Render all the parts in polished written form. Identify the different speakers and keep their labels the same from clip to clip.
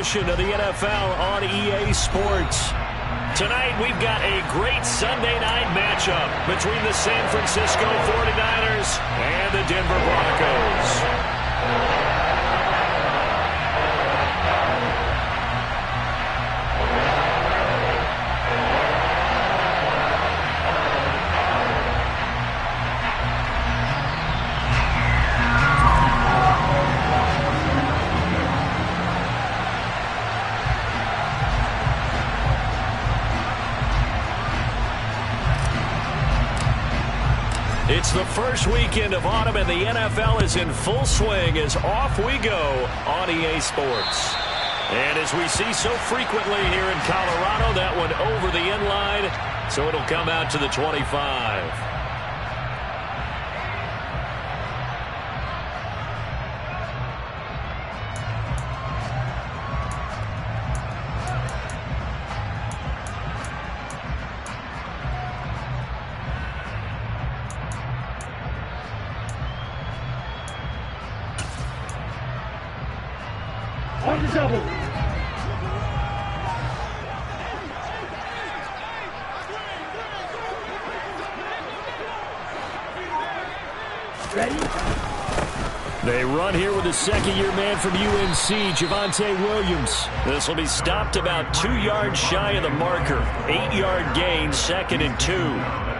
Speaker 1: edition of the NFL on EA Sports. Tonight, we've got a great Sunday night matchup between the San Francisco 49ers and the Denver Broncos. It's the first weekend of autumn, and the NFL is in full swing as off we go on EA Sports. And as we see so frequently here in Colorado, that one over the end line, so it'll come out to the 25.
Speaker 2: Double. Ready?
Speaker 1: They run here with a second-year man from UNC, Javonte Williams. This will be stopped about 2 yards shy of the marker. 8-yard gain, 2nd and 2.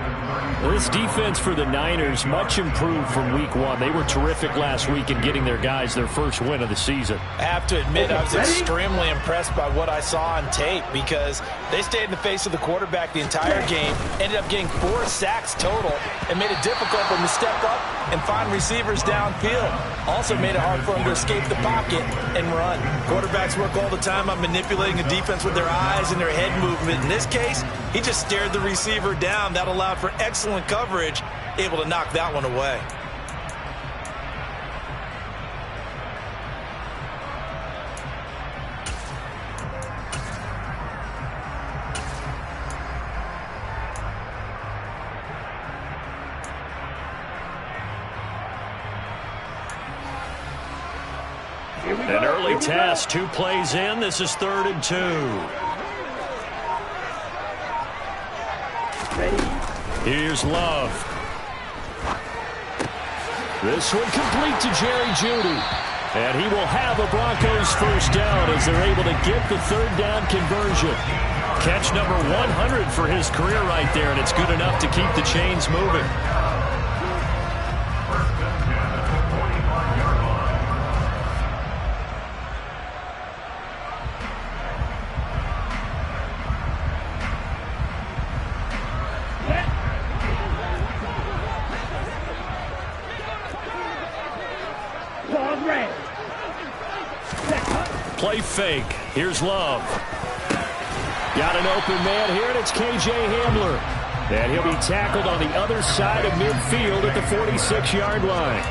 Speaker 1: This defense for the Niners, much improved from week one. They were terrific last week in getting their guys their first win of the season.
Speaker 3: I have to admit, I was extremely impressed by what I saw on tape because they stayed in the face of the quarterback the entire game, ended up getting 4 sacks total, and made it difficult for them to step up and find receivers downfield. Also made it hard for them to escape the pocket and run. Quarterbacks work all the time on manipulating the defense with their eyes and their head movement. In this case, he just stared the receiver down. That allowed for excellent coverage, able to knock that one away.
Speaker 1: An early test, 2 plays in. This is 3rd and 2. Here's Love. This one complete to Jerry Jeudy. And he will have a Broncos first down as they're able to get the 3rd down conversion. Catch number 100 for his career right there, and it's good enough to keep the chains moving. Play fake. Here's Love. Got an open man here, and it's KJ Hamler. And he'll be tackled on the other side of midfield at the 46-yard line.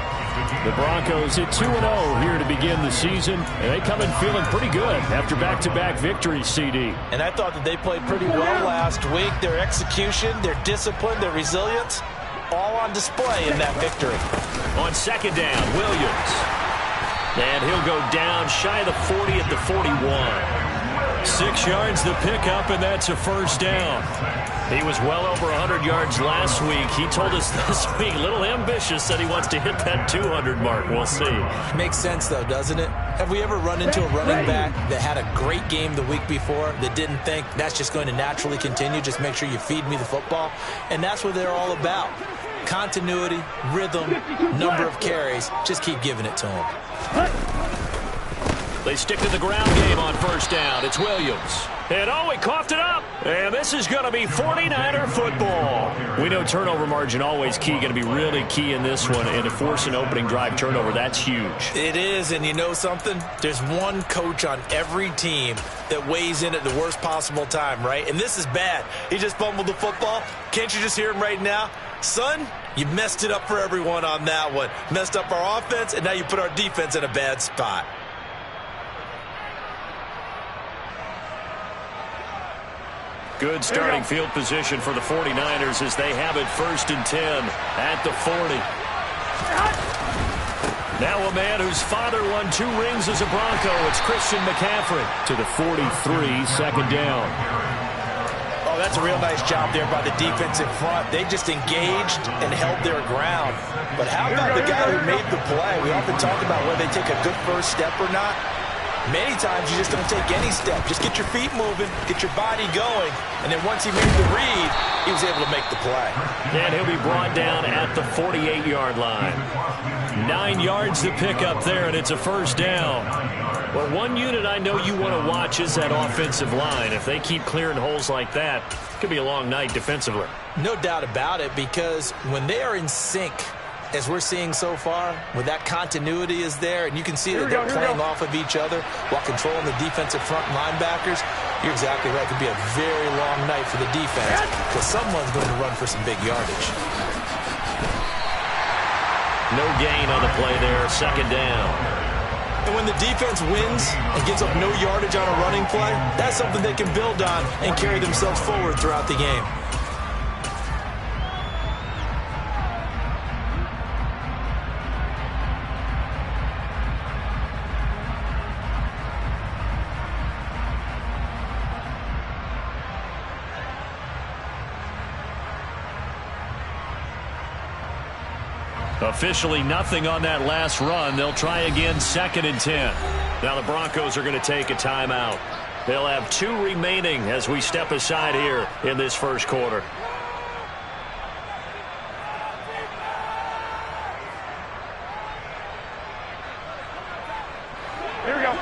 Speaker 1: The Broncos at 2-0 here to begin the season, and they come in feeling pretty good after back-to-back victories, CD.
Speaker 3: And I thought that they played pretty well last week. Their execution, their discipline, their resilience, all on display in that victory.
Speaker 1: On 2nd down, Williams. And he'll go down shy of the 40 at the 41. 6 yards the pickup, and that's a first down. He was well over 100 yards last week. He told us this week, a little ambitious, that he wants to hit that 200 mark. We'll see.
Speaker 3: Makes sense, though, doesn't it? Have we ever run into a running back that had a great game the week before that didn't think that's just going to naturally continue? Just make sure you feed me the football. And that's what they're all about. Continuity, rhythm, number of carries. Just keep giving it to them.
Speaker 1: They stick to the ground game on first down. It's Williams. And he coughed it up. And this is going to be 49er football. We know turnover margin always key, going to be really key in this one. And to force an opening drive turnover, that's huge.
Speaker 3: It is, and you know something? There's one coach on every team that weighs in at the worst possible time, right? And this is bad. He just fumbled the football. Can't you just hear him right now? Son, you messed it up for everyone on that one. Messed up our offense, and now you put our defense in a bad spot.
Speaker 1: Good starting field position for the 49ers as they have it 1st and 10 at the 40. Now a man whose father won 2 rings as a Bronco. It's Christian McCaffrey to the 43, second down.
Speaker 3: Oh, that's a real nice job there by the defense in front. They just engaged and held their ground. But how about the guy who made the play? We often talk about whether they take a good first step or not. Many times you just don't take any step. Just get your feet moving, get your body going, and then once he made the read, he was able to make the play.
Speaker 1: And he'll be brought down at the 48-yard line. 9 yards to pick up there, and it's a first down. Well, one unit I know you want to watch is that offensive line. If they keep clearing holes like that, it could be a long night defensively.
Speaker 3: No doubt about it, because when they are in sync, as we're seeing so far, when that continuity is there, and you can see that they're playing off of each other while controlling the defensive front linebackers, you're exactly right. It could be a very long night for the defense because someone's going to run for some big yardage.
Speaker 1: No gain on the play there, second down.
Speaker 3: And when the defense wins and gives up no yardage on a running play, that's something they can build on and carry themselves forward throughout the game.
Speaker 1: Officially nothing on that last run. They'll try again, second and 10. Now the Broncos are going to take a timeout. They'll have 2 remaining as we step aside here in this first quarter.
Speaker 2: Here we go.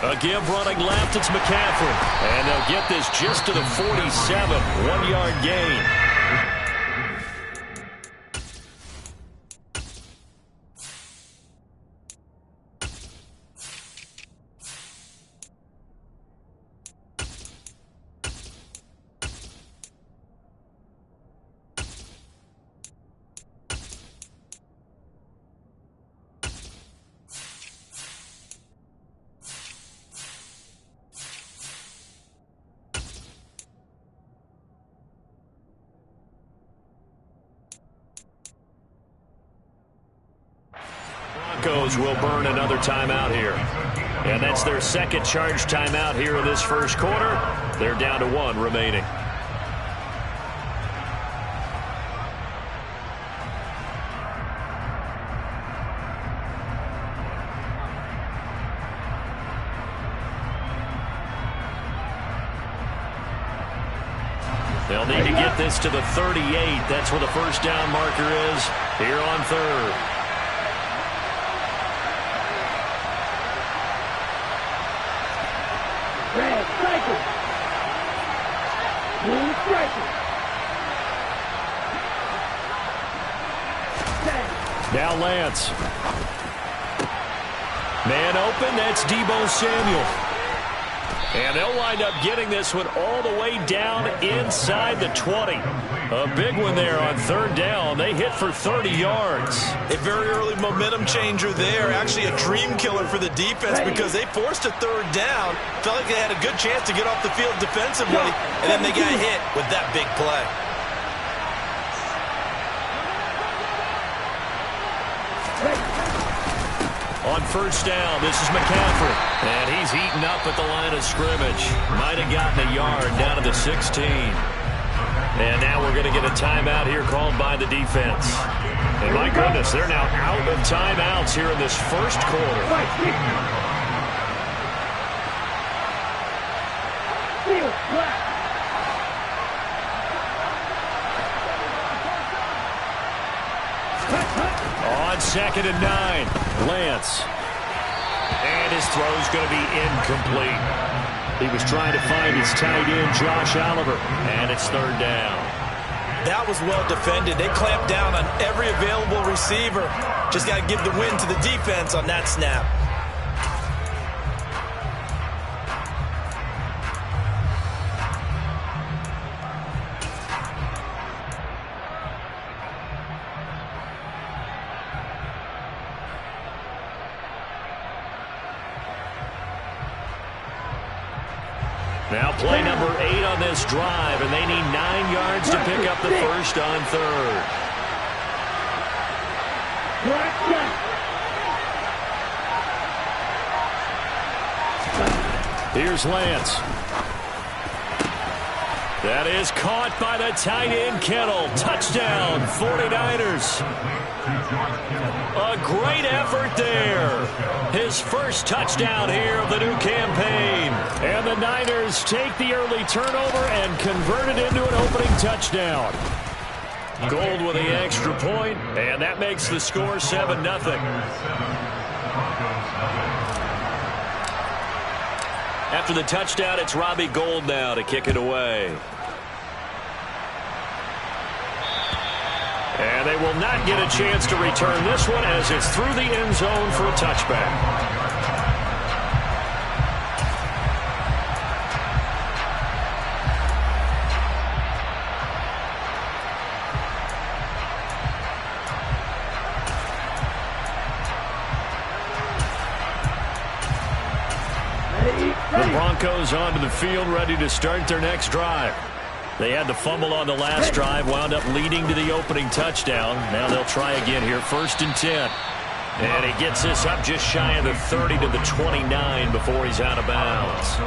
Speaker 1: A give running left, it's McCaffrey. And they'll get this just to the 47, 1-yard gain. Broncos will burn another timeout here. And that's their second charge timeout here in this first quarter. They're down to 1 remaining. They'll need to get this to the 38. That's where the first down marker is here on third.
Speaker 2: Red, striker. Blue, striker.
Speaker 1: Now Lance. Man open, that's Deebo Samuel. And they'll wind up getting this one all the way down inside the 20. A big one there on third down. They hit for 30 yards.
Speaker 3: A very early momentum changer there. Actually a dream killer for the defense because they forced a third down. Felt like they had a good chance to get off the field defensively. And then they got hit with that big play.
Speaker 1: On first down, this is McCaffrey. And he's eaten up at the line of scrimmage. Might have gotten a yard down to the 16. And now we're going to get a timeout here called by the defense. And my goodness, they're now out of timeouts here in this first quarter. On second and 9, Lance. And his throw's going to be incomplete. He was trying to find his tight end, Josh Oliver, and it's third down.
Speaker 3: That was well defended. They clamped down on every available receiver. Just got to give the win to the defense on that snap.
Speaker 1: Now play number 8 on this drive, and they need 9 yards to pick up the first on third. Here's Lance. That is caught by the tight end, Kittle. Touchdown, 49ers. A great effort there. His first touchdown here of the new campaign. And the Niners take the early turnover and convert it into an opening touchdown. Gold with the extra point, and that makes the score 7-0. After the touchdown, it's Robbie Gould now to kick it away. And they will not get a chance to return this one as it's through the end zone for a touchback. The Broncos onto the field, ready to start their next drive. They had the fumble on the last drive, wound up leading to the opening touchdown. Now they'll try again here, 1st and 10. And he gets this up just shy of the 30 to the 29 before he's out of bounds.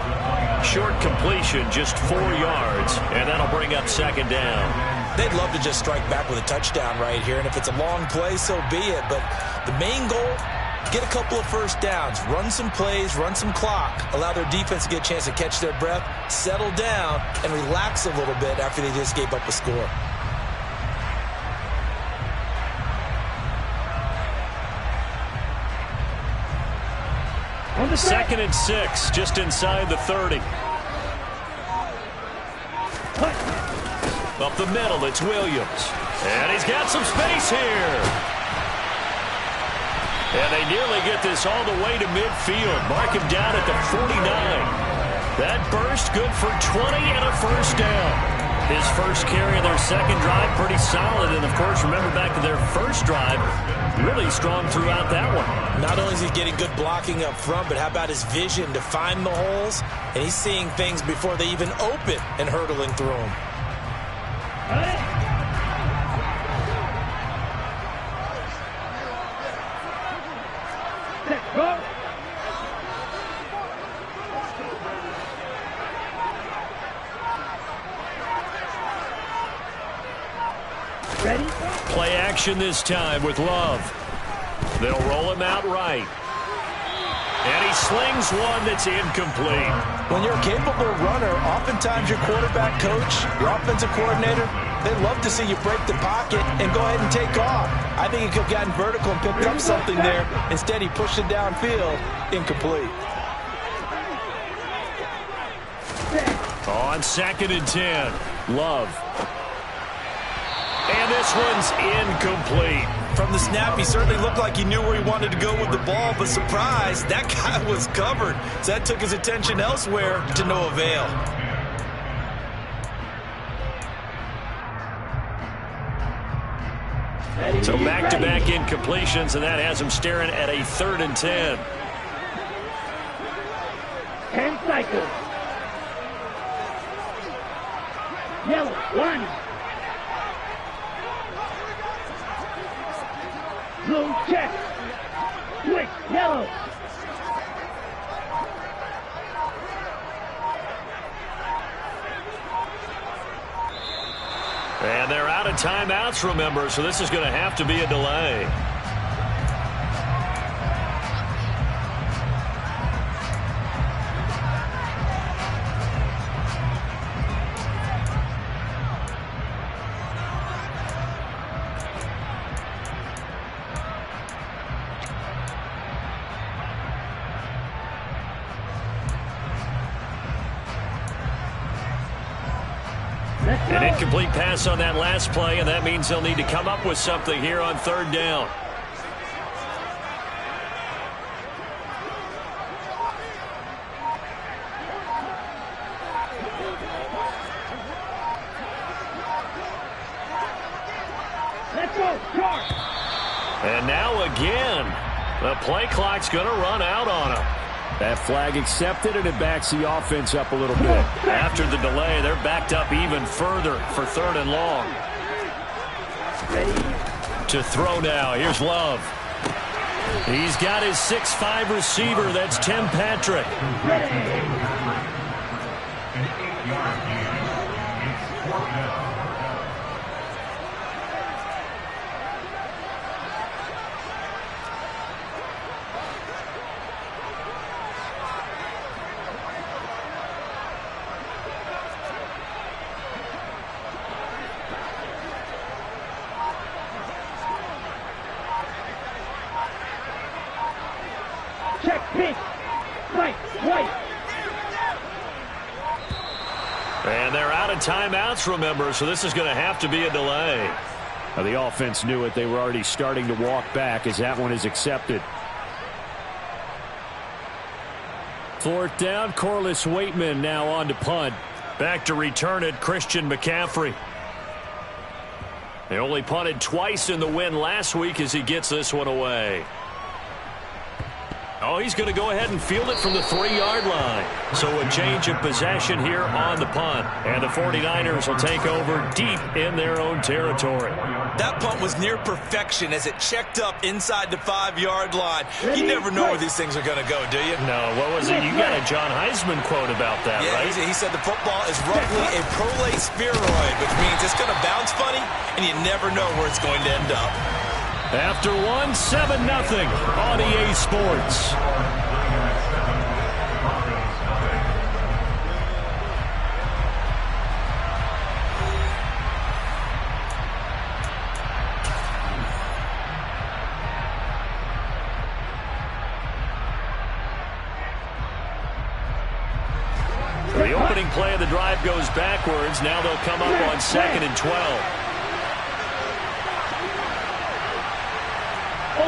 Speaker 1: Short completion, just 4 yards, and that'll bring up 2nd down.
Speaker 3: They'd love to just strike back with a touchdown right here, and if it's a long play, so be it. But the main goal, get a couple of first downs, run some plays, run some clock, allow their defense to get a chance to catch their breath, settle down, and relax a little bit after they just gave up a score.
Speaker 1: On the 2nd and 6, just inside the 30. Up the middle, it's Williams. And he's got some space here. And they nearly get this all the way to midfield. Mark him down at the 49. That burst good for 20 and a first down. His first carry of their second drive, pretty solid. And, of course, remember back to their first drive, really strong throughout that one.
Speaker 3: Not only is he getting good blocking up front, but how about his vision to find the holes? And he's seeing things before they even open and hurdling through them.
Speaker 2: Go. Ready?
Speaker 1: Play action this time with Love. They'll roll him out right. And he slings one that's incomplete.
Speaker 3: When you're a capable runner, oftentimes your quarterback coach, your offensive coordinator, they love to see you break the pocket and go ahead and take off. I think he could have gotten vertical and picked up something there. Instead, he pushed it downfield, incomplete.
Speaker 1: On 2nd and 10, Love. And this one's incomplete.
Speaker 3: From the snap, he certainly looked like he knew where he wanted to go with the ball, but surprise, that guy was covered. So that took his attention elsewhere to no avail.
Speaker 1: So back-to-back incompletions, and that has him staring at a 3rd and 10.
Speaker 2: 10 cycles. Yellow, 1. Blue check. Switch, yellow.
Speaker 1: And they're out of timeouts, remember, so this is going to have to be a delay. An incomplete pass on that last play, and that means they'll need to come up with something here on 3rd down.
Speaker 2: Let's go, charge.
Speaker 1: And now again, the play clock's going to run out on him. That flag accepted, and it backs the offense up a little bit. After the delay, they're backed up even further for 3rd and long. To throw now. Here's Love. He's got his 6'5" receiver. That's Tim Patrick.
Speaker 2: Check pitch. Right, right.
Speaker 1: And they're out of timeouts, remember, so this is going to have to be a delay. Now, the offense knew it. They were already starting to walk back as that one is accepted. 4th down, Corliss Waitman now on to punt. Back to return it, Christian McCaffrey. They only punted twice in the win last week as he gets this one away. Oh, he's going to go ahead and field it from the 3-yard line. So a change of possession here on the punt. And the 49ers will take over deep in their own territory.
Speaker 3: That punt was near perfection as it checked up inside the 5-yard line. You never know where these things are going to go, do you?
Speaker 1: No, what was it? You got a John Heisman quote about that, right?
Speaker 3: He said the football is roughly a prolate spheroid, which means it's going to bounce funny, and you never know where it's going to end up.
Speaker 1: After 7-0 on EA Sports. The opening play of the drive goes backwards. Now they'll come up on 2nd and 12.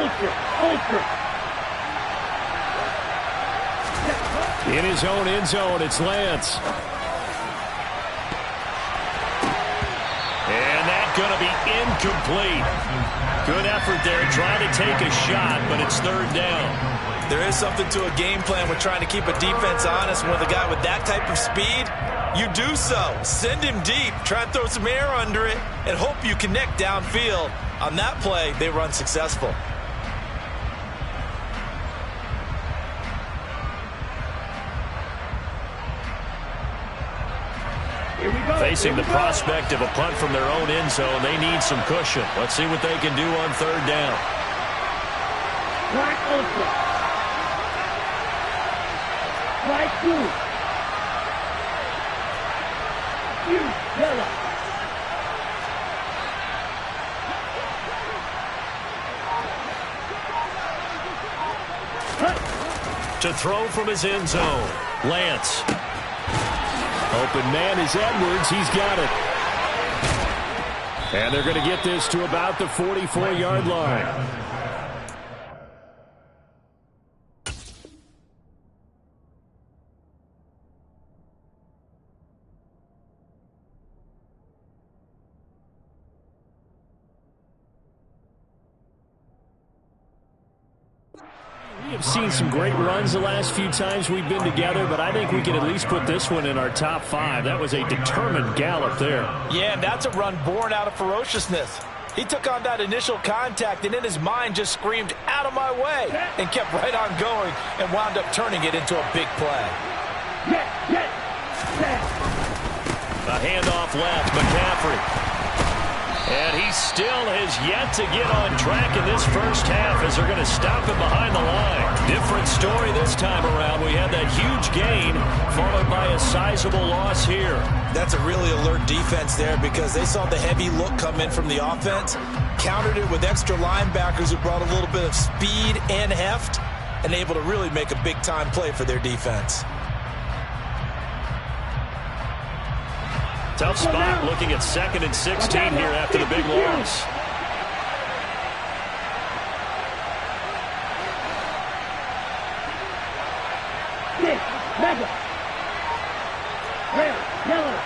Speaker 2: Ultra.
Speaker 1: In his own end zone, it's Lance. And that's going to be incomplete. Good effort there, trying to take a shot, but it's 3rd down.
Speaker 3: There is something to a game plan with trying to keep a defense honest. With a guy with that type of speed, you do so. Send him deep, try and throw some air under it, and hope you connect downfield. On that play, they were unsuccessful.
Speaker 1: Facing the prospect of a punt from their own end zone, they need some cushion. Let's see what they can do on 3rd down.
Speaker 2: Black ultra. Black blue. Yellow.
Speaker 1: To throw from his end zone, Lance. Open man is Edwards. He's got it. And they're going to get this to about the 44-yard line. We have seen some great runs the last few times we've been together, but I think we can at least put this one in our top 5. That was a determined gallop there.
Speaker 3: Yeah, and that's a run born out of ferociousness. He took on that initial contact and in his mind just screamed, "Out of my way," and kept right on going and wound up turning it into a big play.
Speaker 1: A handoff left, McCaffrey. And he still has yet to get on track in this first half as they're going to stop him behind the line. Different story this time around. We had that huge gain followed by a sizable loss here.
Speaker 3: That's a really alert defense there because they saw the heavy look come in from the offense, countered it with extra linebackers who brought a little bit of speed and heft, and able to really make a big-time play for their defense.
Speaker 1: Tough spot looking at 2nd and 16 here after the big loss.
Speaker 2: Mega. Red, yellow.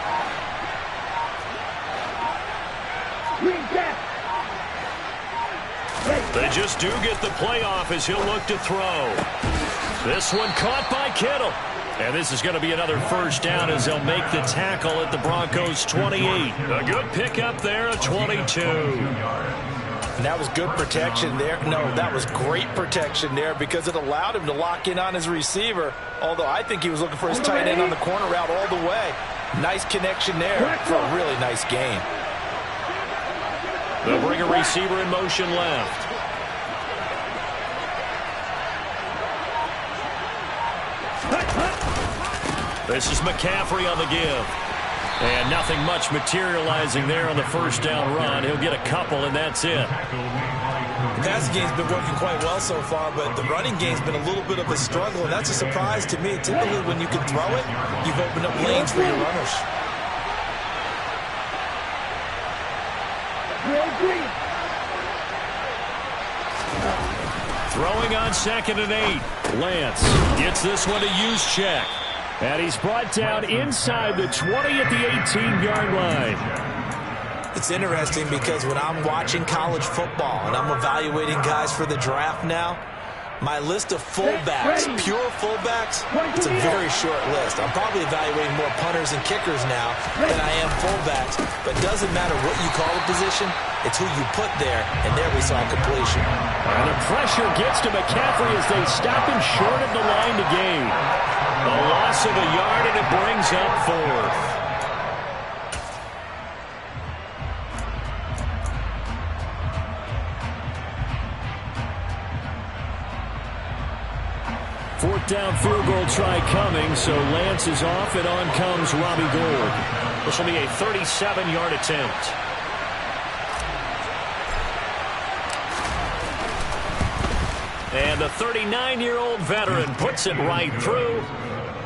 Speaker 2: Green cap.
Speaker 1: They just do get the playoff as he'll look to throw. This one caught by Kittle. And this is going to be another first down as they'll make the tackle at the Broncos' 28. A good pickup there, a 22.
Speaker 3: And that was good protection there. No, that was great protection there because it allowed him to lock in on his receiver, although I think he was looking for his tight end on the corner route all the way. Nice connection there for a really nice gain.
Speaker 1: They'll bring a receiver in motion left. This is McCaffrey on the give. And nothing much materializing there on the first down run. He'll get a couple, and that's it.
Speaker 3: The passing game's been working quite well so far, but the running game's been a little bit of a struggle, and that's a surprise to me. Typically, when you can throw it, you've opened up lanes for your runners.
Speaker 1: Throwing on 2nd and 8. Lance gets this one to use check. And he's brought down inside the 20 at the 18-yard line.
Speaker 3: It's interesting because when I'm watching college football and I'm evaluating guys for the draft now, my list of fullbacks, pure fullbacks, it's a very short list. I'm probably evaluating more punters and kickers now than I am fullbacks. But it doesn't matter what you call a position, it's who you put there, and there we saw completion.
Speaker 1: And the pressure gets to McCaffrey as they stop him short of the line to gain. A loss of a yard, and it brings up 4th. Fourth down field goal try coming, so Lance is off, and on comes Robbie Gould. This will be a 37-yard attempt. And the 39-year-old veteran puts it right through.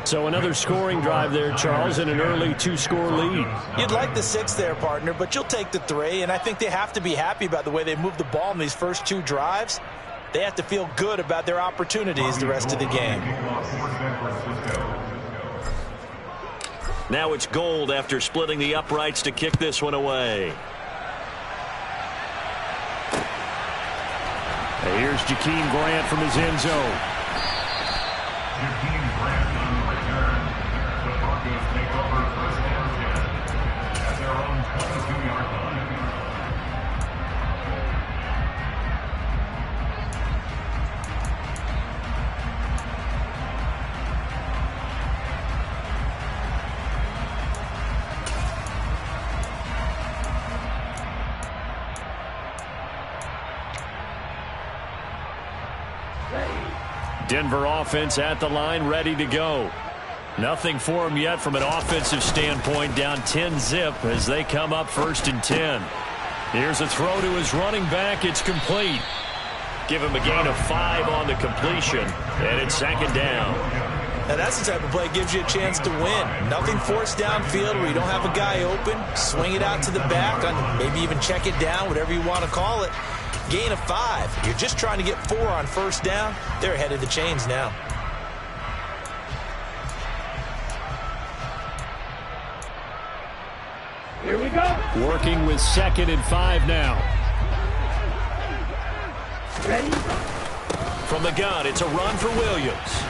Speaker 1: So another scoring drive there, Charles, and an early 2-score lead.
Speaker 3: You'd like the 6 there, partner, but you'll take the 3, and I think they have to be happy about the way they moved the ball in these first 2 drives. They have to feel good about their opportunities the rest of the game.
Speaker 1: Now it's Gould after splitting the uprights to kick this one away. And here's Jakeem Grant from his end zone.
Speaker 4: Jakeem Grant on the return. The Broncos take over first and 10 at their own 22-yard line.
Speaker 1: Denver offense at the line, ready to go. Nothing for him yet from an offensive standpoint, down 10-zip as they come up 1st and 10. Here's a throw to his running back. It's complete. Give him a gain of 5 on the completion, and it's 2nd down.
Speaker 3: Now that's the type of play that gives you a chance to win. Nothing forced downfield where you don't have a guy open. Swing it out to the back, maybe even check it down, whatever you want to call it. Gain of 5. You're just trying to get 4 on first down. They're ahead of the chains now.
Speaker 2: Here we go.
Speaker 1: Working with 2nd and 5 now.
Speaker 2: Ready?
Speaker 1: From the gun, it's a run for Williams.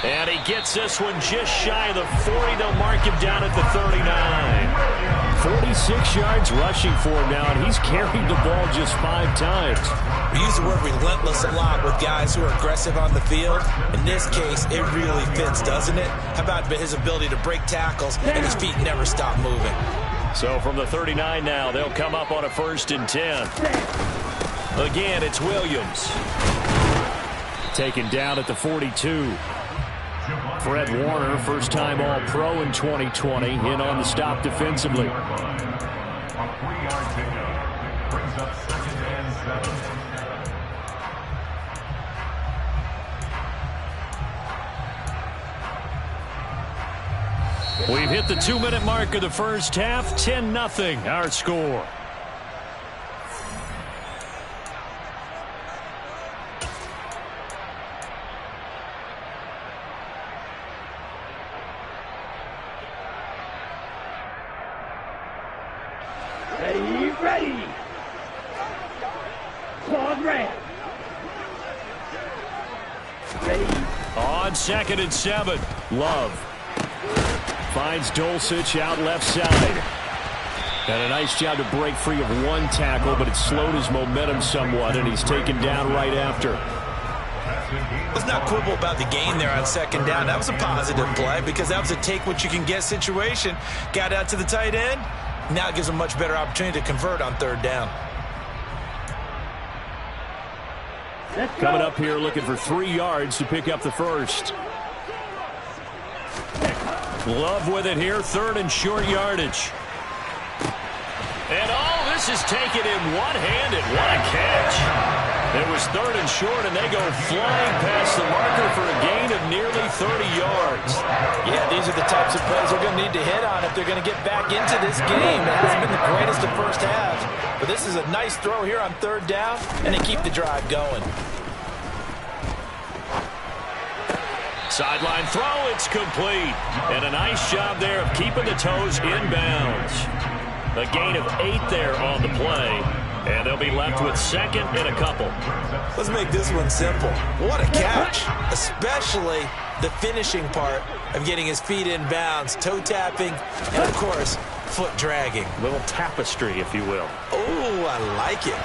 Speaker 1: And he gets this one just shy of the 40. They'll mark him down at the 39. 46 yards rushing for him now, and he's carried the ball just 5 times.
Speaker 3: We use the word relentless a lot with guys who are aggressive on the field. In this case, it really fits, doesn't it? How about his ability to break tackles and his feet never stop moving?
Speaker 1: So from the 39 now, they'll come up on a 1st and 10. Again, it's Williams. Taken down at the 42. Fred Warner, first-time All-Pro in 2020, in on the stop defensively.
Speaker 4: A 3-yard pickup brings up 2nd and 7.
Speaker 1: We've hit the 2-minute mark of the first half. 10-0 our score.
Speaker 2: Ready. Claude Grant.
Speaker 1: 2nd and 7. Love finds Dulcich out left side. And a nice job to break free of one tackle, but it slowed his momentum somewhat, and he's taken down right after.
Speaker 3: Let's not quibble about the gain there on 2nd down. That was a positive play because that was a take-what-you-can-get situation. Got out to the tight end. Now it gives him a much better opportunity to convert on 3rd down.
Speaker 1: Coming up here looking for 3 yards to pick up the first. Love with it here, 3rd and short yardage. And this is taken in one-handed. What a catch. It was 3rd and short, and they go flying past the marker for a gain of nearly 30 yards.
Speaker 3: Yeah, these are the types of plays they're going to need to hit on if they're going to get back into this game. It hasn't been the greatest of first halves, but this is a nice throw here on 3rd down, and they keep the drive going.
Speaker 1: Sideline throw, it's complete. And a nice job there of keeping the toes inbounds. A gain of 8 there on the play. And they'll be left with 2nd and a couple.
Speaker 3: Let's make this one simple. What a catch. Especially the finishing part of getting his feet in bounds, toe tapping, and of course, foot dragging.
Speaker 1: Little tapestry, if you will.
Speaker 3: Oh, I like it.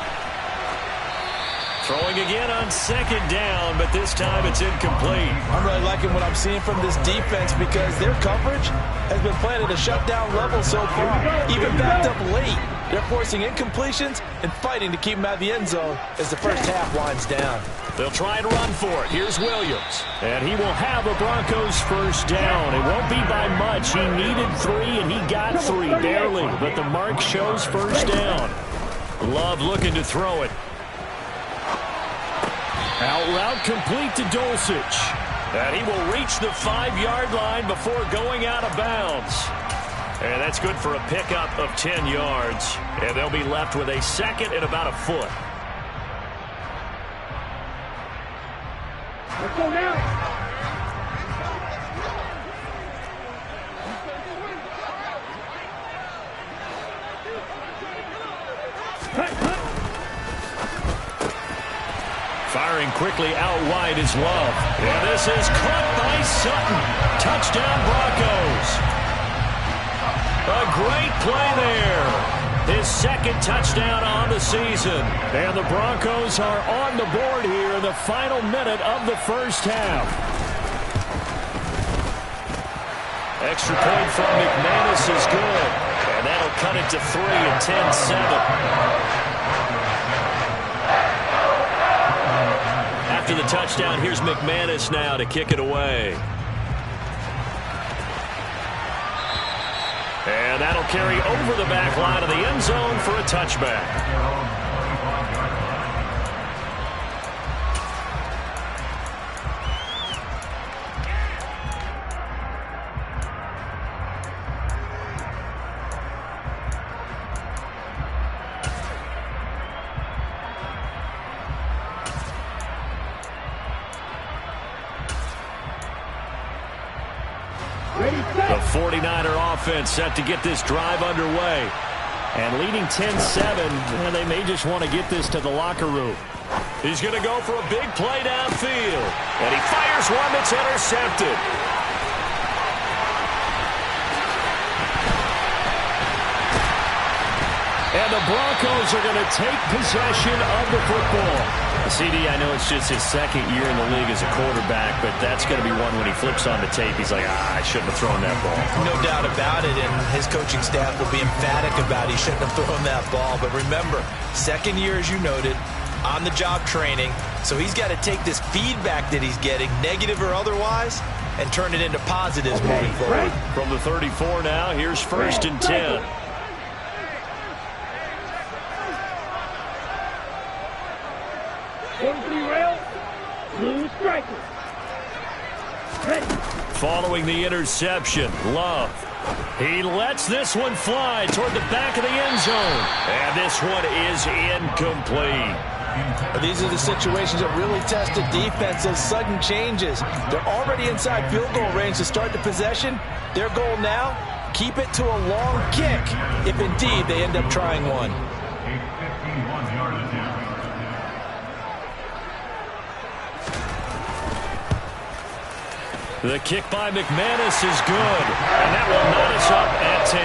Speaker 1: Throwing again on 2nd down, but this time it's incomplete.
Speaker 3: I'm really liking what I'm seeing from this defense because their coverage has been playing at a shutdown level so far, even backed up late. They're forcing incompletions and fighting to keep them out of the end zone as the first half winds down.
Speaker 1: They'll try and run for it. Here's Williams. And he will have a Broncos first down. It won't be by much. He needed 3, and he got 3, barely. But the mark shows first down. Love looking to throw it. Out route complete to Dulcich. And he will reach the 5-yard line before going out of bounds. And that's good for a pickup of 10 yards. And they'll be left with a 2nd and about a foot.
Speaker 2: Let's go now.
Speaker 1: Firing quickly out wide is Love. And this is caught by Sutton. Touchdown Broncos. A great play there. His 2nd touchdown on the season. And the Broncos are on the board here in the final minute of the first half. Extra point from McManus is good. And that'll cut it to 3 and 10-7. After the touchdown, here's McManus now to kick it away. And that'll carry over the back line of the end zone for a touchback. The 49er offense set to get this drive underway. And leading 10-7, and they may just want to get this to the locker room. He's going to go for a big play downfield. And he fires one that's intercepted. And the Broncos are going to take possession of the football. CD, I know it's just his 2nd year in the league as a quarterback, but that's going to be one when he flips on the tape. He's like, I shouldn't have thrown that ball.
Speaker 3: No doubt about it, and his coaching staff will be emphatic about he shouldn't have thrown that ball. But remember, 2nd year, as you noted, on-the-job training, so he's got to take this feedback that he's getting, negative or otherwise, and turn it into positives moving forward.
Speaker 1: From the 34 now, here's 1st and 10.
Speaker 2: Blue striker. Ready.
Speaker 1: Following the interception, Love. He lets this one fly toward the back of the end zone. And this one is incomplete.
Speaker 3: These are the situations that really test the defense, those sudden changes. They're already inside field goal range to start the possession. Their goal now, keep it to a long kick, if indeed they end up trying one.
Speaker 1: The kick by McManus is good, and that will knot us up at 10.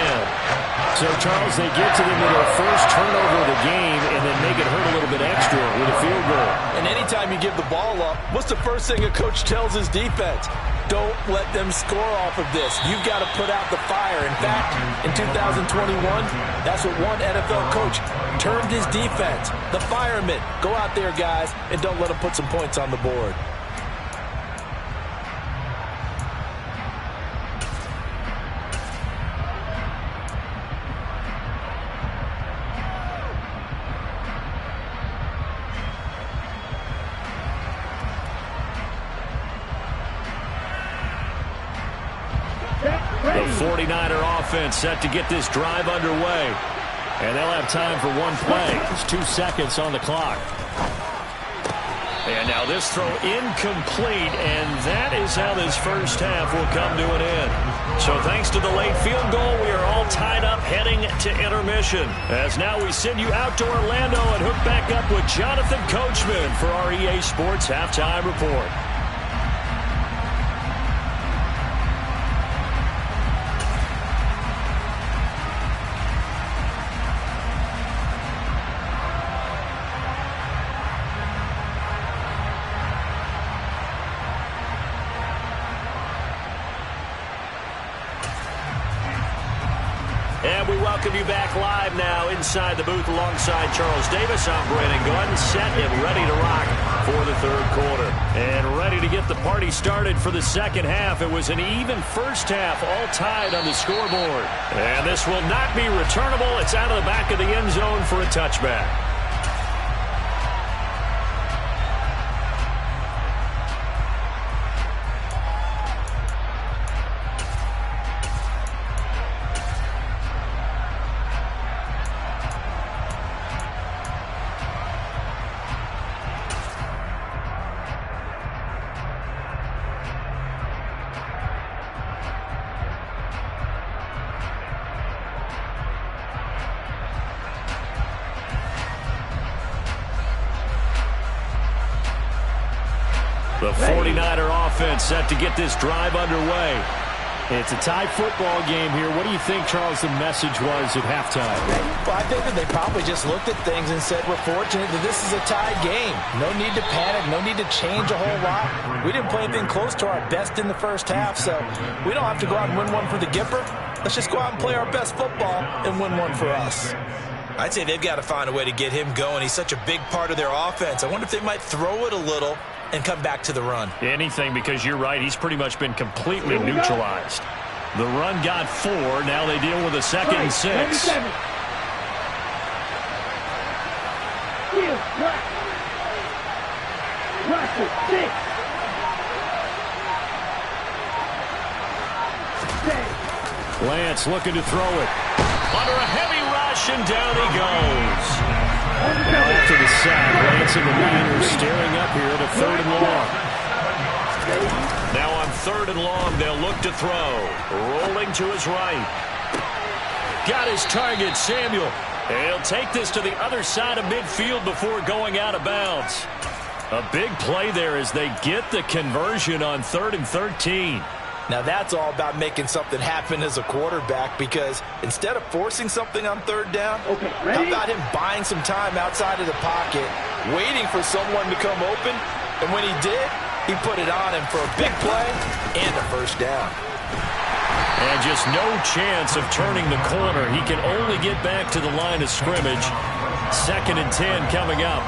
Speaker 1: So, Charles, they get to them with their first turnover of the game and then make it hurt a little bit extra with a field goal.
Speaker 3: And anytime you give the ball up, what's the first thing a coach tells his defense? Don't let them score off of this. You've got to put out the fire. In fact, in 2021, that's what one NFL coach termed his defense. The firemen. Go out there, guys, and don't let them put some points on the board.
Speaker 1: The 49er offense set to get this drive underway. And they'll have time for one play. There's 2 seconds on the clock. And now this throw incomplete, and that is how this first half will come to an end. So thanks to the late field goal, we are all tied up heading to intermission. As now we send you out to Orlando and hook back up with Jonathan Coachman for our EA Sports Halftime Report. And we welcome you back live now inside the booth alongside Charles Davis. I'm Brandon Gordon, set and ready to rock for the third quarter. And ready to get the party started for the second half. It was an even first half, all tied on the scoreboard. And this will not be returnable. It's out of the back of the end zone for a touchback. The 49er offense set to get this drive underway. It's a tie football game here. What do you think, Charles, the message was at halftime?
Speaker 3: Well, I think that they probably just looked at things and said, we're fortunate that this is a tie game. No need to panic. No need to change a whole lot. We didn't play anything close to our best in the first half, so we don't have to go out and win one for the Gipper. Let's just go out and play our best football and win one for us. I'd say they've got to find a way to get him going. He's such a big part of their offense. I wonder if they might throw it a little and come back to the run.
Speaker 1: Anything, because you're right, he's pretty much been completely neutralized. The run got 4. Now they deal with a 2nd and 6. Lance looking to throw it. Under a heavy rush, and down he goes. Now after the sack, Lance and the Niners staring up here to 3rd and long. Now on 3rd and long, they'll look to throw. Rolling to his right. Got his target, Samuel. He'll take this to the other side of midfield before going out of bounds. A big play there as they get the conversion on 3rd and 13.
Speaker 3: Now that's all about making something happen as a quarterback, because instead of forcing something on 3rd down, how about him buying some time outside of the pocket, waiting for someone to come open, and when he did, he put it on him for a big play and a 1st down.
Speaker 1: And just no chance of turning the corner. He can only get back to the line of scrimmage. 2nd and 10 coming up.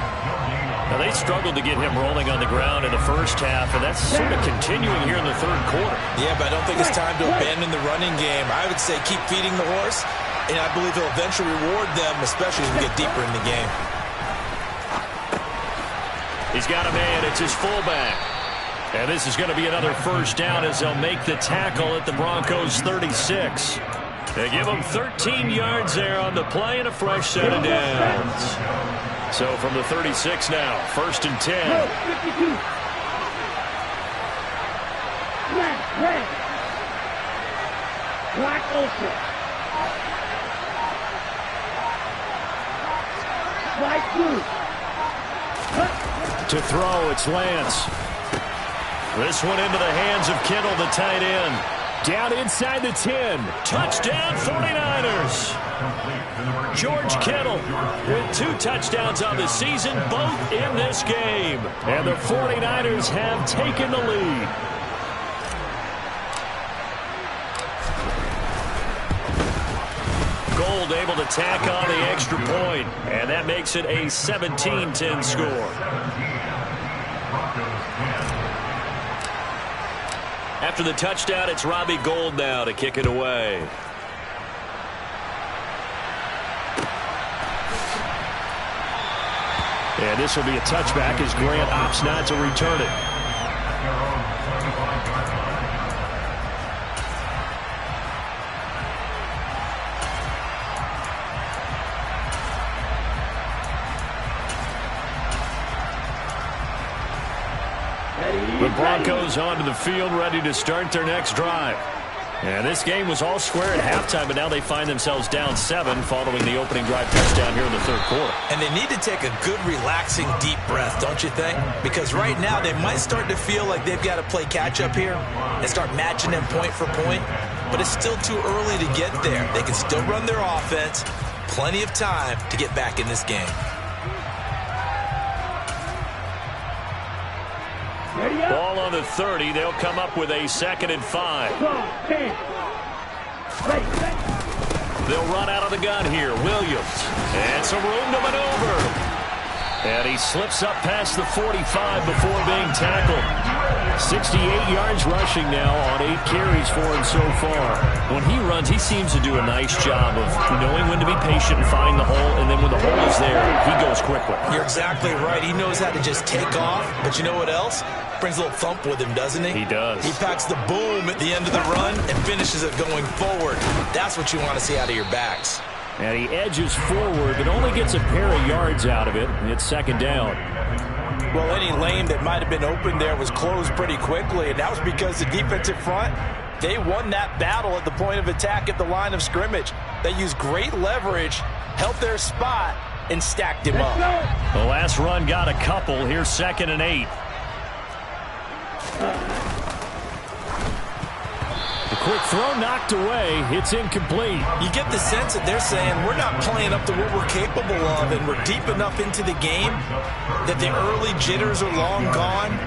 Speaker 1: Now, they struggled to get him rolling on the ground in the first half, and that's sort of continuing here in the 3rd quarter.
Speaker 3: Yeah, but I don't think it's time to abandon the running game. I would say keep feeding the horse, and I believe he'll eventually reward them, especially as we get deeper in the game.
Speaker 1: He's got a man. It's his fullback. And this is going to be another 1st down as they'll make the tackle at the Broncos' 36. They give them 13 yards there on the play and a fresh set of downs. So from the 36 now, 1st and 10.
Speaker 2: Red. Black Ultra. White blue.
Speaker 1: To throw, it's Lance. This one into the hands of Kittle, the tight end. Down inside the 10. Touchdown 49ers. George Kittle with 2 touchdowns on the season, both in this game. And the 49ers have taken the lead. Gold able to tack on the extra point, and that makes it a 17-10 score. After the touchdown, it's Robbie Gould now to kick it away. And this will be a touchback as Grant opts not to return it. The Broncos onto the field, ready to start their next drive. And this game was all square at halftime, but now they find themselves down 7 following the opening drive touchdown here in the third quarter.
Speaker 3: And they need to take a good, relaxing, deep breath, don't you think? Because right now they might start to feel like they've got to play catch-up here and start matching them point for point. But it's still too early to get there. They can still run their offense. Plenty of time to get back in this game.
Speaker 1: Ball on the 30. They'll come up with a 2nd and 5. They'll run out of the gun here. Williams. And some room to maneuver. And he slips up past the 45 before being tackled. 68 yards rushing now on 8 carries for him so far. When he runs, he seems to do a nice job of knowing when to be patient and find the hole, and then when the hole is there, he goes quickly.
Speaker 3: You're exactly right. He knows how to just take off, but you know what else? Brings a little thump with him, doesn't he?
Speaker 1: He does.
Speaker 3: He packs the boom at the end of the run and finishes it going forward. That's what you want to see out of your backs.
Speaker 1: And he edges forward, but only gets a pair of yards out of it. It's 2nd down.
Speaker 3: Well, any lane that might have been open there was closed pretty quickly, and that was because the defensive front, they won that battle at the point of attack at the line of scrimmage. They used great leverage, held their spot, and stacked him up.
Speaker 1: The last run got a couple. Here's 2nd and 8. The quick throw knocked away. It's incomplete.
Speaker 3: You get the sense that they're saying we're not playing up to what we're capable of, and we're deep enough into the game that the early jitters are long gone.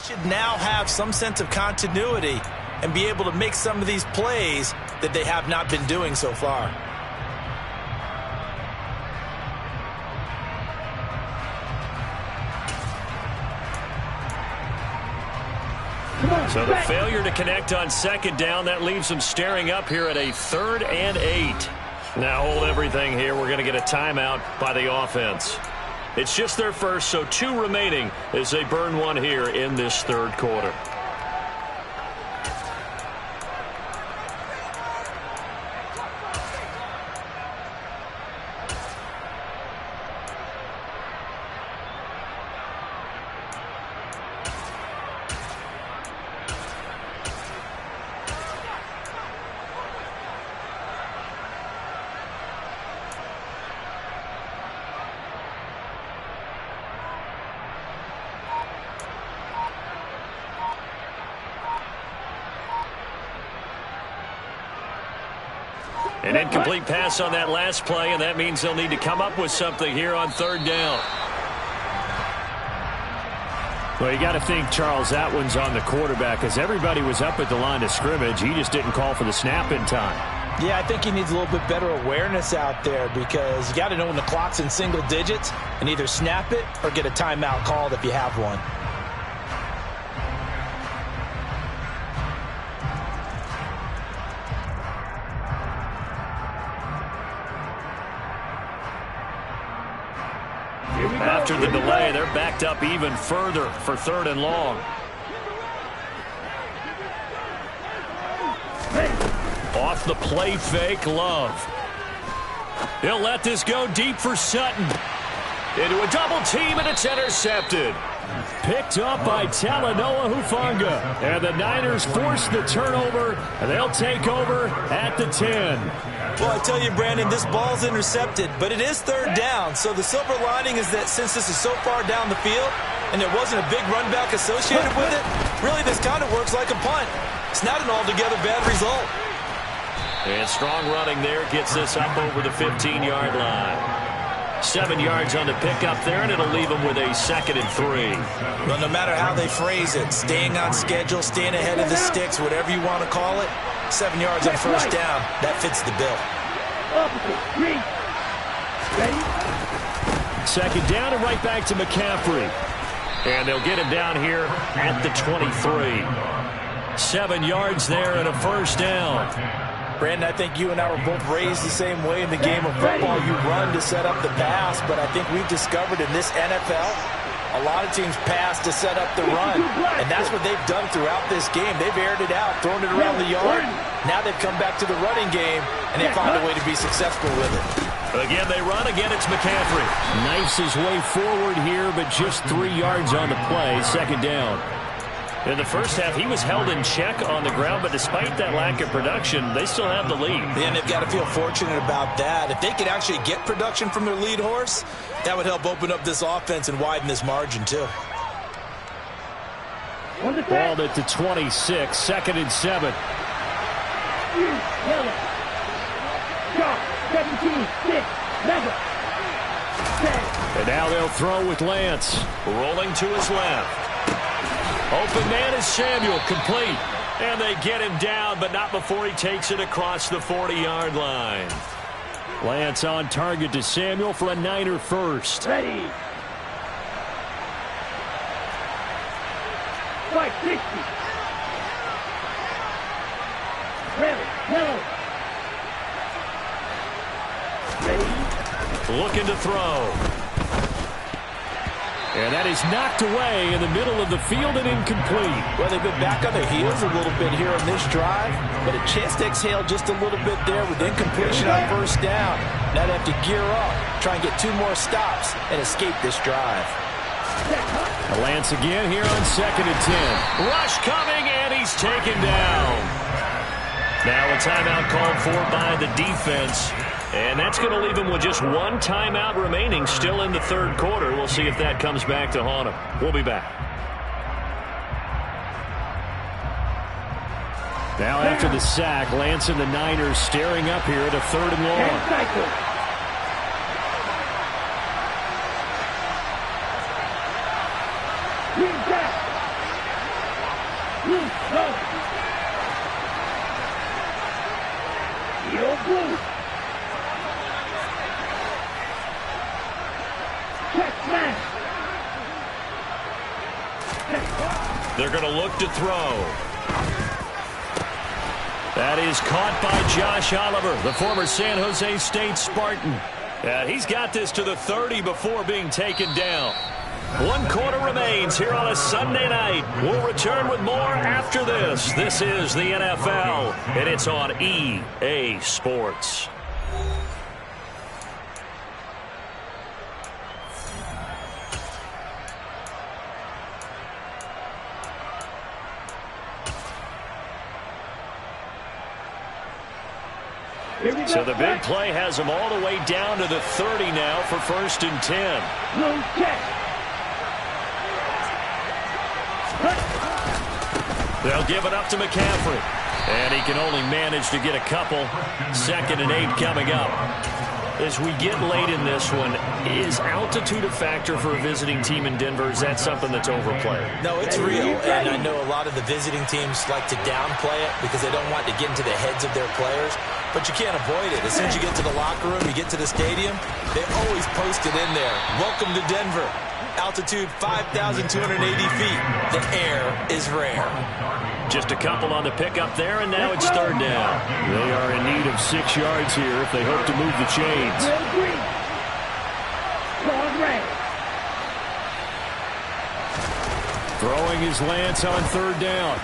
Speaker 3: Should now have some sense of continuity and be able to make some of these plays that they have not been doing so far.
Speaker 1: So the failure to connect on 2nd down, that leaves them staring up here at a 3rd and 8. Now hold everything here. We're going to get a timeout by the offense. It's just their first, so 2 remaining as they burn one here in this third quarter. An incomplete pass on that last play, and that means they'll need to come up with something here on 3rd down. Well, you got to think, Charles, that one's on the quarterback, as everybody was up at the line of scrimmage. He just didn't call for the snap in time.
Speaker 3: Yeah, I think he needs a little bit better awareness out there because you got to know when the clock's in single digits and either snap it or get a timeout called if you have one.
Speaker 1: After the delay, they're backed up even further for 3rd and long. Off the play fake, Love. He'll let this go deep for Sutton. Into a double team, and it's intercepted. Picked up by Talanoa Hufanga. And the Niners force the turnover, and they'll take over at the 10.
Speaker 3: Well, I tell you, Brandon, this ball's intercepted, but it is 3rd down. So the silver lining is that since this is so far down the field and there wasn't a big run back associated with it, really this kind of works like a punt. It's not an altogether bad result.
Speaker 1: And strong running there gets this up over the 15-yard line. 7 yards on the pickup there, and it'll leave them with a 2nd and 3.
Speaker 3: Well, no matter how they phrase it, staying on schedule, staying ahead of the sticks, whatever you want to call it, 7 yards on 1st down, that fits the bill.
Speaker 2: Ready?
Speaker 1: 2nd down and right back to McCaffrey. And they'll get him down here at the 23. 7 yards there and a 1st down.
Speaker 3: Brandon, I think you and I were both raised the same way in the game of football. You run to set up the pass, but I think we've discovered in this NFL, a lot of teams pass to set up the run, and that's what they've done throughout this game. They've aired it out, thrown it around the yard. Now they've come back to the running game, and they find a way to be successful with it.
Speaker 1: Again, they run. Again, it's McCaffrey. Knifes his way forward here, but just 3 yards on the play. 2nd down. In the first half, he was held in check on the ground, but despite that lack of production, they still have the lead.
Speaker 3: And they've got to feel fortunate about that. If they could actually get production from their lead horse, that would help open up this offense and widen this margin, too.
Speaker 1: Balled at the 26, 2nd and 7.
Speaker 2: 17, 6, 7, 10.
Speaker 1: And now they'll throw with Lance. Rolling to his left. Open man is Samuel, complete. And they get him down, but not before he takes it across the 40-yard line. Lance on target to Samuel for a Niner first.
Speaker 2: Ready. 560. Ready. Ready.
Speaker 1: Looking to throw. And that is knocked away in the middle of the field and incomplete.
Speaker 3: Well, they've been back on their heels a little bit here on this drive, but a chance to exhale just a little bit there with incompletion on 1st down. Now they have to gear up, try and get 2 more stops, and escape this drive.
Speaker 1: Lance again here on 2nd and 10. Rush coming, and he's taken down. Now a timeout called for by the defense. And that's going to leave him with just 1 timeout remaining still in the 3rd quarter. We'll see if that comes back to haunt him. We'll be back. Now after the sack, Lance and the Niners staring up here at a 3rd and long. They're going to look to throw. That is caught by Josh Oliver, the former San Jose State Spartan. He's got this to the 30 before being taken down. 1 quarter remains here on a Sunday night. We'll return with more after this. This is the NFL, and it's on EA Sports. So the big play has them all the way down to the 30 now for 1st and 10. They'll give it up to McCaffrey. And he can only manage to get a couple. 2nd and 8 coming up. As we get late in this one, is altitude a factor for a visiting team in Denver? Is that something that's overplayed?
Speaker 3: No, it's real, and I know a lot of the visiting teams like to downplay it because they don't want to get into the heads of their players. but you can't avoid it. As soon as you get to the locker room, you get to the stadium, they always post it in there. Welcome to Denver. Altitude 5,280 feet. The air is rare.
Speaker 1: Just a couple on the pickup there, and now it's third down. They are in need of 6 yards here if they hope to move the chains. Throwing his Lance on third down.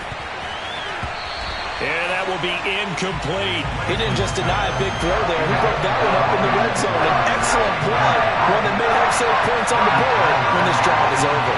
Speaker 1: And that will be incomplete.
Speaker 3: He didn't just deny a big throw there. He broke that one up in the red zone. An excellent play. One that may have saved points on the board when this drive is over.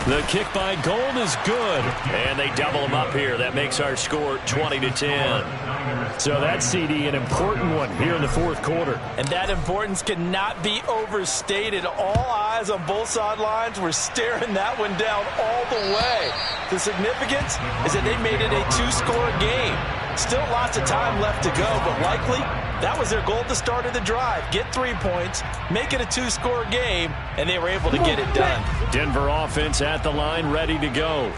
Speaker 1: The kick by Gold is good. And they double him up here. That makes our score 20-10. So that's, CD, an important one here in the fourth quarter.
Speaker 3: And that importance cannot be overstated. All eyes on both sidelines were staring that one down all the way. The significance is that they made it a 2-score game. Still lots of time left to go, but likely that was their goal at the start of the drive. Get 3 points, make it a 2-score game, and they were able to get it done.
Speaker 1: Denver offense at the line, ready to go.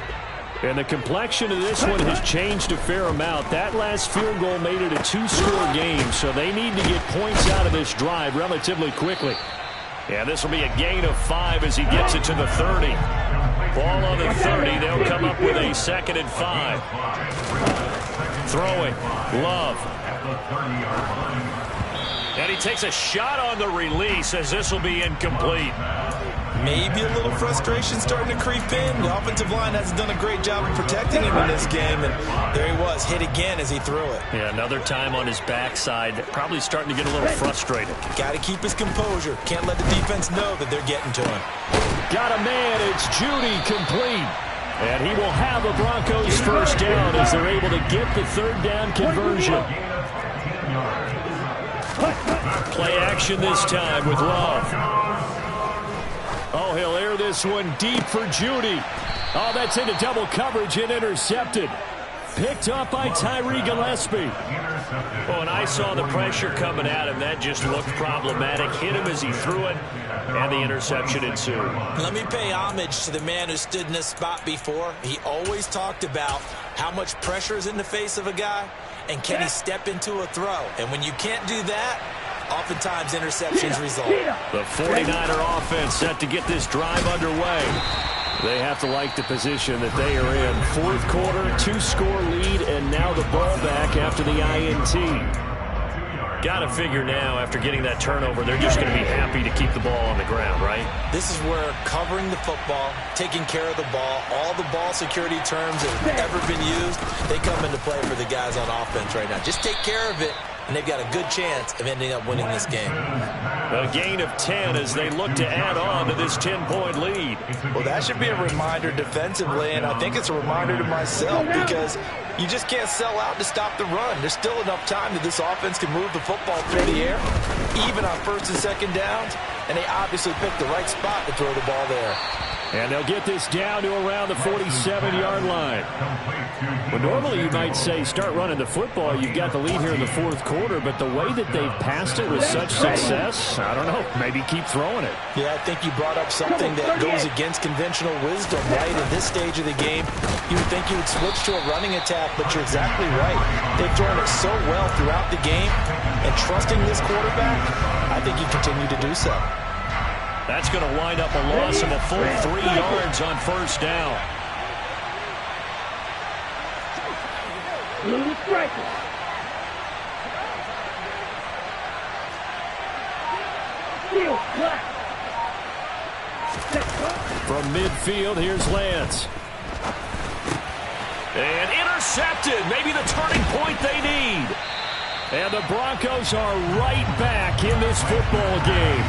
Speaker 1: And the complexion of this one has changed a fair amount. That last field goal made it a 2-score game, so they need to get points out of this drive relatively quickly. And this will be a gain of 5 as he gets it to the 30. Ball on the 30. They'll come up with a 2nd and 5. Throwing. Love. And he takes a shot on the release as this will be incomplete.
Speaker 3: Maybe a little frustration starting to creep in. The offensive line hasn't done a great job of protecting him in this game, and there he was, hit again as he threw it.
Speaker 1: Yeah, another time on his backside, probably starting to get a little frustrated.
Speaker 3: Got to keep his composure. Can't let the defense know that they're getting to him.
Speaker 1: Got a man, it's Judy, complete. And he will have the Broncos first down as they're able to get the third down conversion. Play action this time with Love. Oh, he'll air this one deep for Judy. Oh, that's into double coverage and intercepted. Picked up by Tyree Gillespie. Oh, and I saw the pressure coming at him. That just looked problematic. Hit him as he threw it, and the interception ensued.
Speaker 3: Let me pay homage to the man who stood in this spot before. He always talked about how much pressure is in the face of a guy, and can he step into a throw. And when you can't do that, oftentimes interceptions result.
Speaker 1: The 49er offense set to get this drive underway. They have to like the position that they are in. Fourth quarter, 2-score lead, and now the ball back after the INT. Got to figure now, after getting that turnover, they're just going to be happy to keep the ball on the ground, right?
Speaker 3: This is where covering the football, taking care of the ball, all the ball security terms that have ever been used, they come into play for the guys on offense right now. Just take care of it, and they've got a good chance of ending up winning this game.
Speaker 1: A gain of 10 as they look to add on to this 10-point lead.
Speaker 3: Well, that should be a reminder defensively, and I think it's a reminder to myself because you just can't sell out to stop the run. There's still enough time that this offense can move the football through the air, even on first and second downs, and they obviously picked the right spot to throw the ball there.
Speaker 1: And they'll get this down to around the 47-yard line. Well, normally you might say start running the football. You've got the lead here in the fourth quarter, but the way that they've passed it with such success, I don't know, maybe keep throwing it.
Speaker 3: Yeah, I think you brought up something that goes against conventional wisdom, right? At this stage of the game, you would think you would switch to a running attack, but you're exactly right. They've thrown it so well throughout the game, and trusting this quarterback, I think you continue to do so.
Speaker 1: That's going to wind up a loss of a full 3 yards on first down. From midfield, here's Lance. And intercepted. Maybe the turning point they need. And the Broncos are right back in this football game.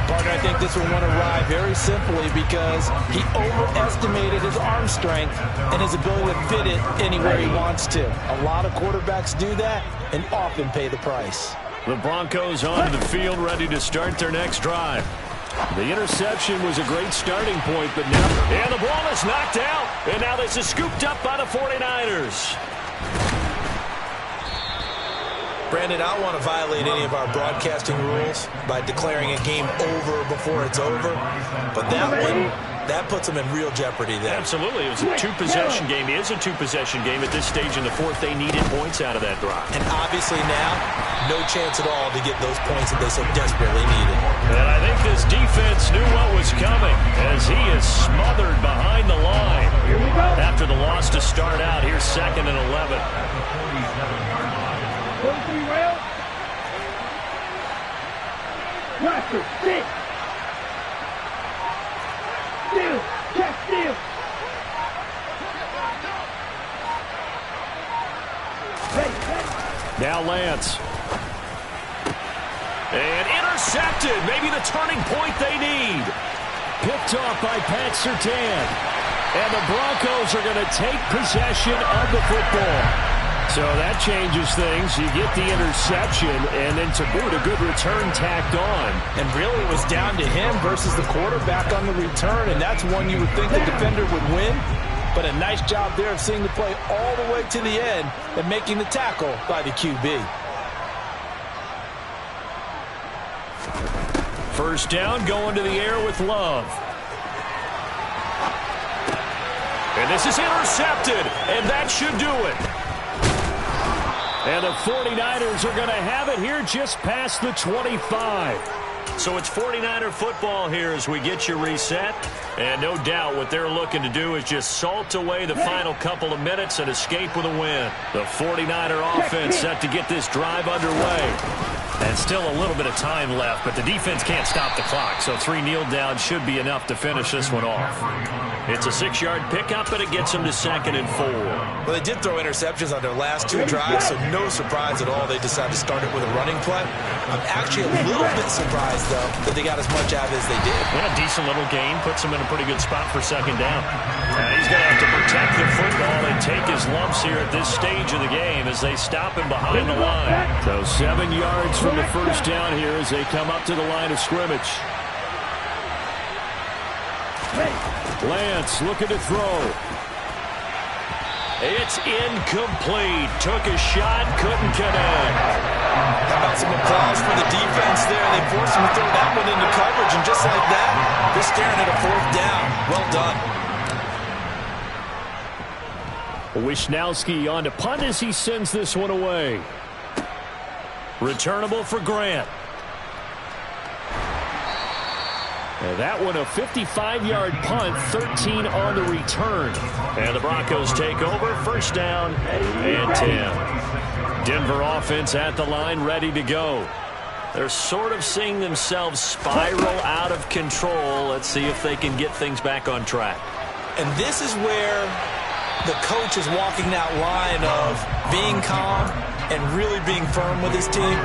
Speaker 3: Partner, I think this one won awry very simply because he overestimated his arm strength and his ability to fit it anywhere he wants to. A lot of quarterbacks do that and often pay the price.
Speaker 1: The Broncos onto the field, ready to start their next drive. The interception was a great starting point, but now... And the ball is knocked out, and now this is scooped up by the 49ers.
Speaker 3: Brandon, I don't want to violate any of our broadcasting rules by declaring a game over before it's over, but that one, that puts them in real jeopardy there.
Speaker 1: Absolutely. It was a two-possession game. It is a two-possession game at this stage in the fourth. They needed points out of that drive.
Speaker 3: And obviously now, no chance at all to get those points that they so desperately needed.
Speaker 1: And I think this defense knew what was coming as he is smothered behind the line.
Speaker 2: Here we go.
Speaker 1: After the loss to start out, here's 2nd and 11.
Speaker 2: 43 rail. Roster, sit. Steal. Check steal. Ready.
Speaker 1: Now Lance. And intercepted. Maybe the turning point they need. Picked off by Pat Surtain. And the Broncos are going to take possession of the football. So that changes things. You get the interception, and then to boot, a good return tacked on.
Speaker 3: And really, it was down to him versus the quarterback on the return, and that's one you would think the defender would win. But a nice job there of seeing the play all the way to the end and making the tackle by the QB.
Speaker 1: First down, going to the air with Love. And this is intercepted, and that should do it. And the 49ers are going to have it here just past the 25. So it's 49er football here as we get you reset. And no doubt what they're looking to do is just salt away the final couple of minutes and escape with a win. The 49er offense set to get this drive underway. And still a little bit of time left, but the defense can't stop the clock. So 3 kneel downs should be enough to finish this one off. It's a 6-yard pickup, but it gets them to 2nd and 4.
Speaker 3: Well, they did throw interceptions on their last 2 drives, so no surprise at all they decided to start it with a running play. I'm actually a little bit surprised, though, that they got as much out of it as they did.
Speaker 1: Yeah, a decent little gain. Puts them in a pretty good spot for 2nd down. And he's going to have to protect the football and take his lumps here at this stage of the game as they stop him behind the line. So 7 yards from the first down here as they come up to the line of scrimmage. Lance looking to throw. It's incomplete. Took a shot, couldn't connect.
Speaker 3: How about some applause for the defense there? They forced him to throw that one into coverage, and just like that, they're staring at a 4th down. Well done.
Speaker 1: Wisnowski on to punt as he sends this one away. Returnable for Grant. And that one a 55-yard punt, 13 on the return. And the Broncos take over, first down and 10. Denver offense at the line, ready to go. They're sort of seeing themselves spiral out of control. Let's see if they can get things back on track.
Speaker 3: And this is where the coach is walking that line of being calm and really being firm with his team.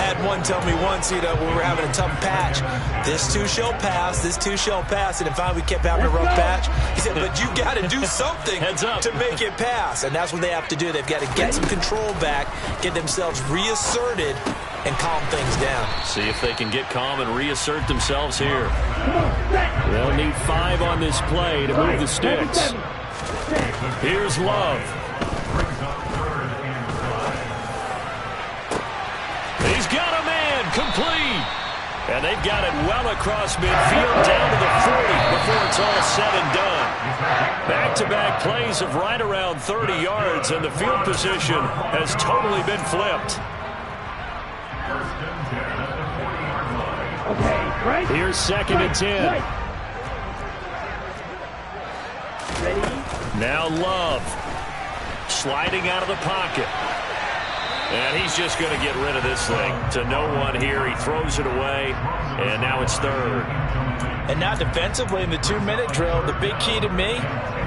Speaker 3: I had one tell me once, when we were having a tough patch, this too shall pass, this too shall pass. And if we kept having a rough patch, he said, but you got to do something to make it pass. And that's what they have to do. They've got to get some control back, get themselves reasserted, and calm things down.
Speaker 1: See if they can get calm and reassert themselves here. They'll need 5 on this play to move the sticks. Here's Love. He's got a man, complete. And they've got it well across midfield down to the 40 before it's all said and done. Back-to-back plays of right around 30 yards, and the field position has totally been flipped. Here's 2nd and 10. Now Love sliding out of the pocket. And he's just going to get rid of this thing to no one here. He throws it away, and now it's 3rd.
Speaker 3: And now defensively in the 2-minute drill, the big key to me,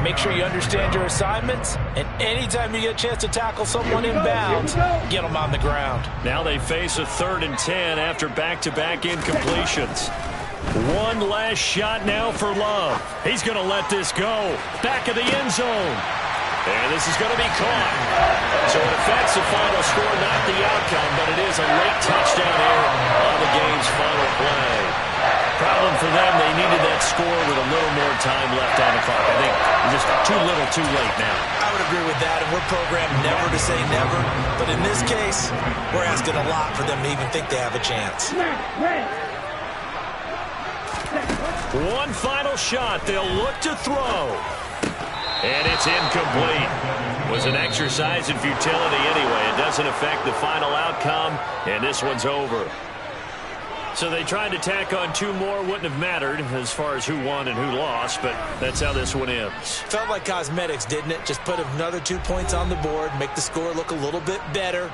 Speaker 3: make sure you understand your assignments. And anytime you get a chance to tackle someone inbounds, get them on the ground.
Speaker 1: Now they face a 3rd and 10 after back-to-back incompletions. One last shot now for Love. He's going to let this go. Back of the end zone. And this is going to be caught. So it affects the final score, not the outcome, but it is a late touchdown error on the game's final play. Probably and for them, they needed that score with a little more time left on the clock. I think just too little, too late now.
Speaker 3: I would agree with that, and we're programmed never to say never. But in this case, we're asking a lot for them to even think they have a chance.
Speaker 1: One final shot. They'll look to throw. And it's incomplete. Was an exercise in futility anyway. It doesn't affect the final outcome, and this one's over. So they tried to tack on two more. Wouldn't have mattered as far as who won and who lost, but that's how this one ends.
Speaker 3: Felt like cosmetics, didn't it? Just put another 2 points on the board, make the score look a little bit better.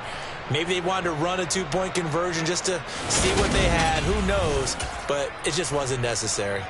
Speaker 3: Maybe they wanted to run a 2-point conversion just to see what they had. Who knows? But it just wasn't necessary.